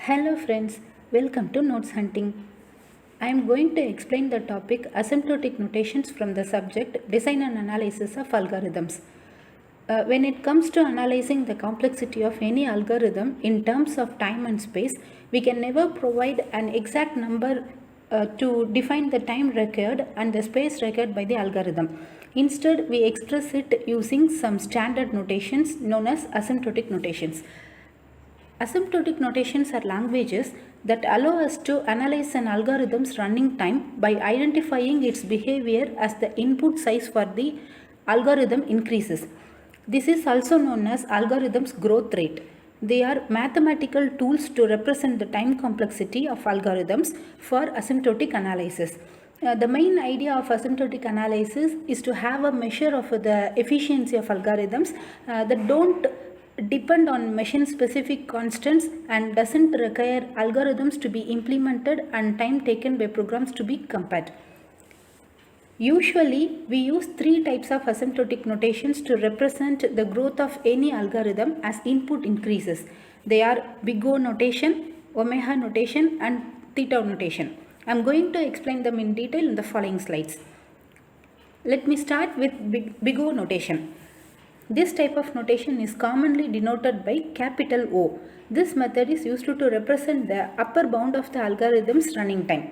Hello friends, welcome to Notes Hunting. I am going to explain the topic asymptotic notations from the subject Design and Analysis of Algorithms. When it comes to analyzing the complexity of any algorithm in terms of time and space, we can never provide an exact number to define the time required and the space required by the algorithm. Instead, we express it using some standard notations known as asymptotic notations. Asymptotic notations are languages that allow us to analyze an algorithm's running time by identifying its behavior as the input size for the algorithm increases. This is also known as algorithm's growth rate. They are mathematical tools to represent the time complexity of algorithms for asymptotic analysis. The main idea of asymptotic analysis is to have a measure of the efficiency of algorithms that don't depend on machine specific constants and doesn't require algorithms to be implemented and time taken by programs to be compared. Usually, we use three types of asymptotic notations to represent the growth of any algorithm as input increases. They are big O notation, omega notation, and theta notation. I am going to explain them in detail in the following slides. Let me start with big O notation. This type of notation is commonly denoted by capital O. This method is used to represent the upper bound of the algorithm's running time.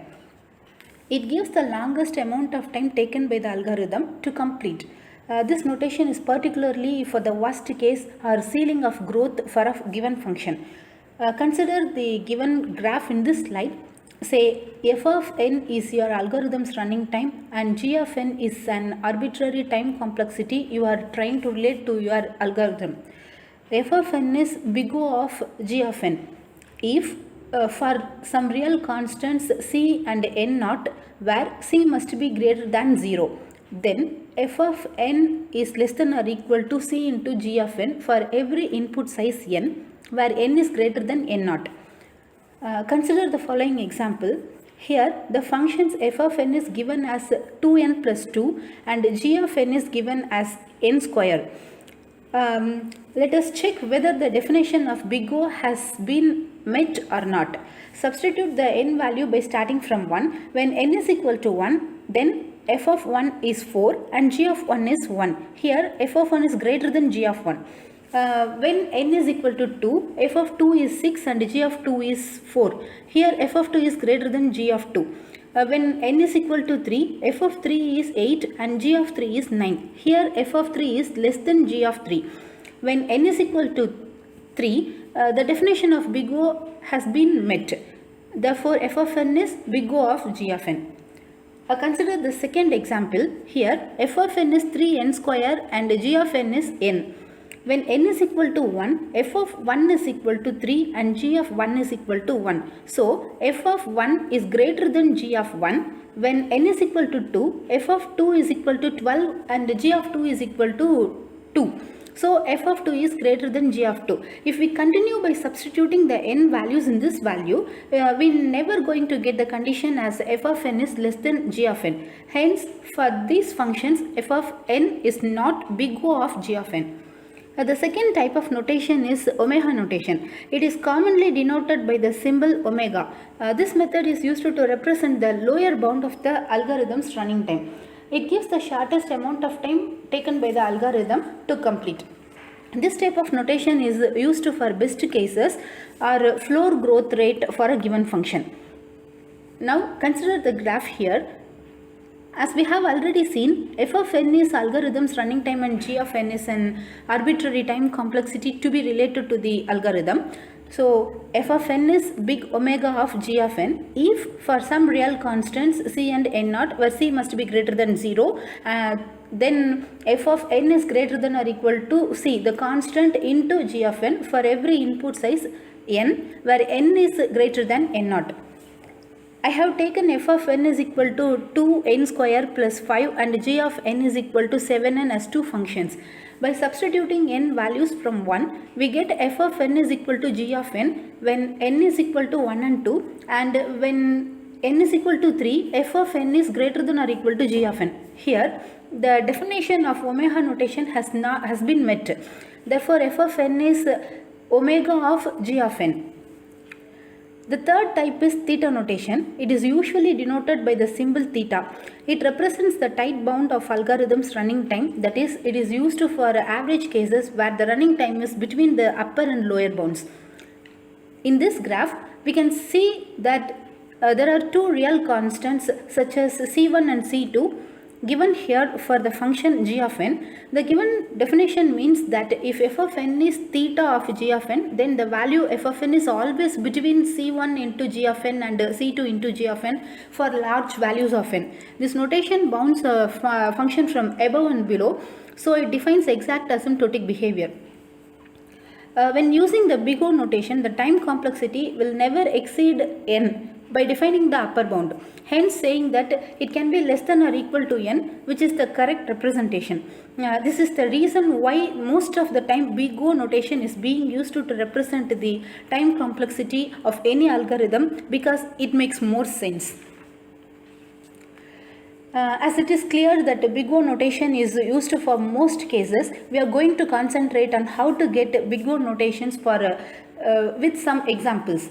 It gives the longest amount of time taken by the algorithm to complete. This notation is particularly for the worst case or ceiling of growth for a given function. Consider the given graph in this slide. Say f of n is your algorithm's running time and g of n is an arbitrary time complexity you are trying to relate to your algorithm. F of n is big O of g of n. If for some real constants c and n naught where c must be greater than 0, then f of n is less than or equal to c into g of n for every input size n where n is greater than n naught. Consider the following example. Here the functions f of n is given as 2n plus 2 and g of n is given as n square. Let us check whether the definition of big O has been met or not. Substitute the n value by starting from 1. When n is equal to 1, then f of 1 is 4 and g of 1 is 1. Here f of 1 is greater than g of 1. When n is equal to 2, f of 2 is 6 and g of 2 is 4. Here f of 2 is greater than g of 2. When n is equal to 3, f of 3 is 8 and g of 3 is 9. Here f of 3 is less than g of 3. When n is equal to 3, the definition of big O has been met. Therefore, f of n is big O of g of n. Consider the second example. Here f of n is 3n square and g of n is n. When n is equal to 1, f of 1 is equal to 3 and g of 1 is equal to 1. So, f of 1 is greater than g of 1. When n is equal to 2, f of 2 is equal to 12 and g of 2 is equal to 2. So, f of 2 is greater than g of 2. If we continue by substituting the n values in this value, we are never going to get the condition as f of n is less than g of n. Hence, for these functions, f of n is not big O of g of n. The second type of notation is omega notation. It is commonly denoted by the symbol omega. This method is used to represent the lower bound of the algorithm's running time. It gives the shortest amount of time taken by the algorithm to complete. This type of notation is used for best cases or floor growth rate for a given function. Now consider the graph here. As we have already seen, f of n is algorithm's running time and g of n is an arbitrary time complexity to be related to the algorithm. So, f of n is big omega of g of n if for some real constants c and n naught where c must be greater than 0, then f of n is greater than or equal to c, the constant into g of n for every input size n where n is greater than n naught. I have taken f of n is equal to 2n square plus 5 and g of n is equal to 7n as two functions. By substituting n values from 1, we get f of n is equal to g of n when n is equal to 1 and 2, and when n is equal to 3, f of n is greater than or equal to g of n. Here, the definition of omega notation has been met. Therefore, f of n is omega of g of n. The third type is theta notation. It is usually denoted by the symbol theta. It represents the tight bound of algorithm's running time. That is, it is used for average cases where the running time is between the upper and lower bounds. In this graph, we can see that there are two real constants such as C1 and C2 given here for the function g of n. The given definition means that if f of n is theta of g of n, then the value f of n is always between c1 into g of n and c2 into g of n for large values of n. This notation bounds a function from above and below, so it defines exact asymptotic behavior. When using the big O notation, the time complexity will never exceed n by defining the upper bound, hence saying that it can be less than or equal to n, which is the correct representation. This is the reason why most of the time big O notation is being used to represent the time complexity of any algorithm, because it makes more sense. As it is clear that big O notation is used for most cases, we are going to concentrate on how to get big O notations for with some examples.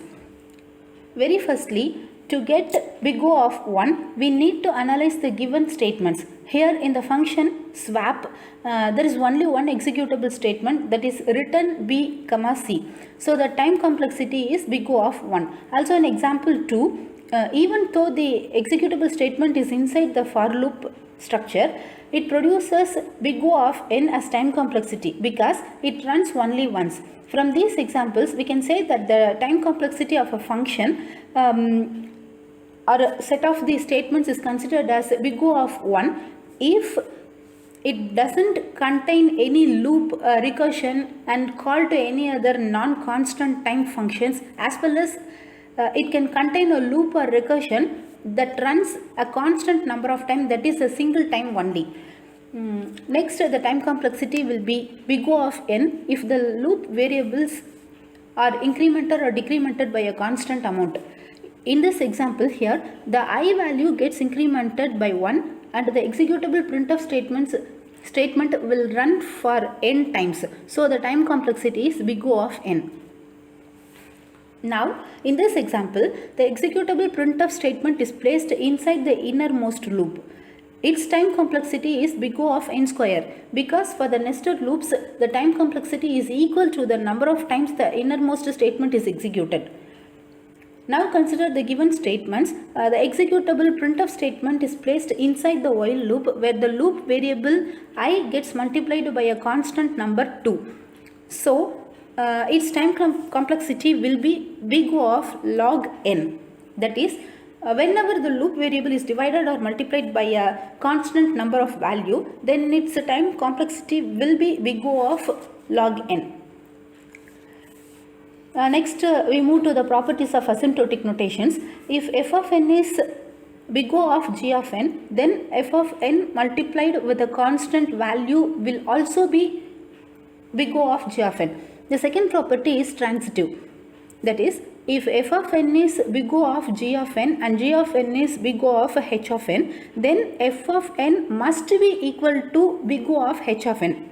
Very firstly, to get big O of 1, we need to analyze the given statements. Here in the function swap, there is only one executable statement, that is return b comma c. So the time complexity is big O of 1. Also in example 2, even though the executable statement is inside the for loop structure, it produces big O of n as time complexity because it runs only once. From these examples, we can say that the time complexity of a function or a set of these statements is considered as big O of 1 if it doesn't contain any loop recursion and call to any other non-constant time functions, as well as it can contain a loop or recursion that runs a constant number of times, that is a single time only. Next, the time complexity will be big O of n if the loop variables are incremented or decremented by a constant amount. In this example here, the I value gets incremented by 1 and the executable printf statement will run for n times. So the time complexity is big O of n. Now, in this example, the executable printf statement is placed inside the innermost loop. Its time complexity is big O of n square, because for the nested loops, the time complexity is equal to the number of times the innermost statement is executed. Now consider the given statements. The executable printf statement is placed inside the while loop, where the loop variable I gets multiplied by a constant number 2. So, its time complexity will be big O of log n. That is, whenever the loop variable is divided or multiplied by a constant number of value, then its time complexity will be big O of log n. Next, we move to the properties of asymptotic notations. If f of n is big O of g of n, then f of n multiplied with a constant value will also be big O of g of n. The second property is transitive. That is, if f of n is big O of g of n and g of n is big O of h of n, then f of n must be equal to big O of h of n.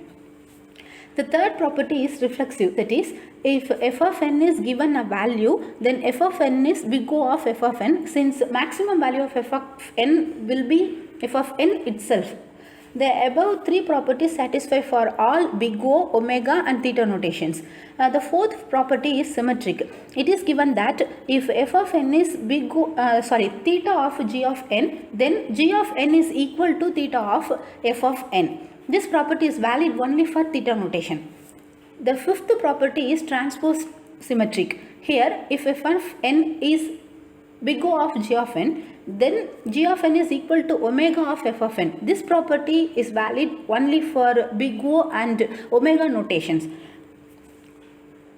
The third property is reflexive. That is, if f of n is given a value, then f of n is big O of f of n, since maximum value of f of n will be f of n itself. The above three properties satisfy for all big O, omega and theta notations. The fourth property is symmetric. It is given that if f of n is theta of g of n, then g of n is equal to theta of f of n. This property is valid only for theta notation. The fifth property is transpose symmetric. Here, if f of n is big O of g of n, then g of n is equal to omega of f of n. This property is valid only for big O and omega notations.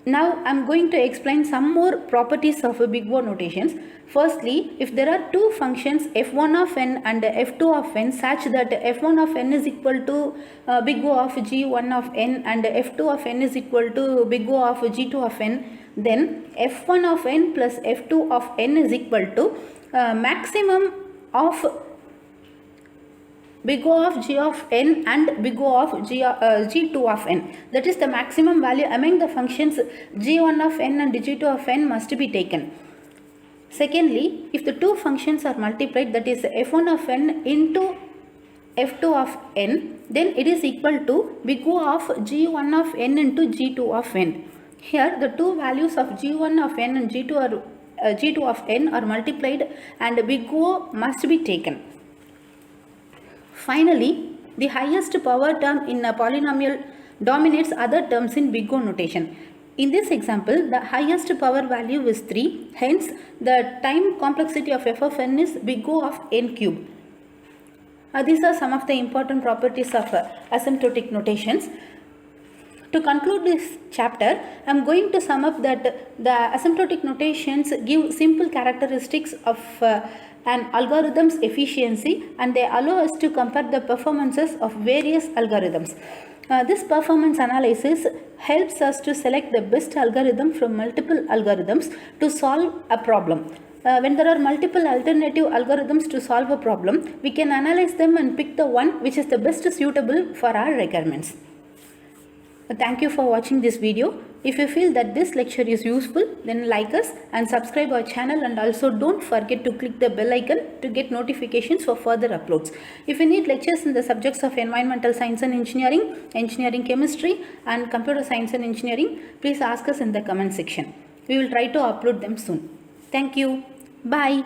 Now I am going to explain some more properties of big O notations. Firstly, if there are two functions f1 of n and f2 of n such that f1 of n is equal to big O of g1 of n and f2 of n is equal to big O of g2 of n, then f1 of n plus f2 of n is equal to maximum of big O of g of n and big O of g2 of n. That is, the maximum value among the functions g1 of n and g2 of n must be taken. Secondly, if the two functions are multiplied, that is f1 of n into f2 of n, then it is equal to big O of g1 of n into g2 of n. Here the two values of g1 of n and g2 of n are multiplied and big O must be taken. Finally, the highest power term in a polynomial dominates other terms in big O notation. In this example, the highest power value is 3. Hence, the time complexity of f of n is big O of n cube. These are some of the important properties of asymptotic notations. To conclude this chapter, I am going to sum up that the asymptotic notations give simple characteristics of an algorithm's efficiency, and they allow us to compare the performances of various algorithms. This performance analysis helps us to select the best algorithm from multiple algorithms to solve a problem. When there are multiple alternative algorithms to solve a problem, we can analyze them and pick the one which is the best suitable for our requirements. Thank you for watching this video. If you feel that this lecture is useful, then like us and subscribe our channel, and also don't forget to click the bell icon to get notifications for further uploads. If you need lectures in the subjects of environmental science and engineering, engineering chemistry and computer science and engineering, please ask us in the comment section. We will try to upload them soon. Thank you. Bye.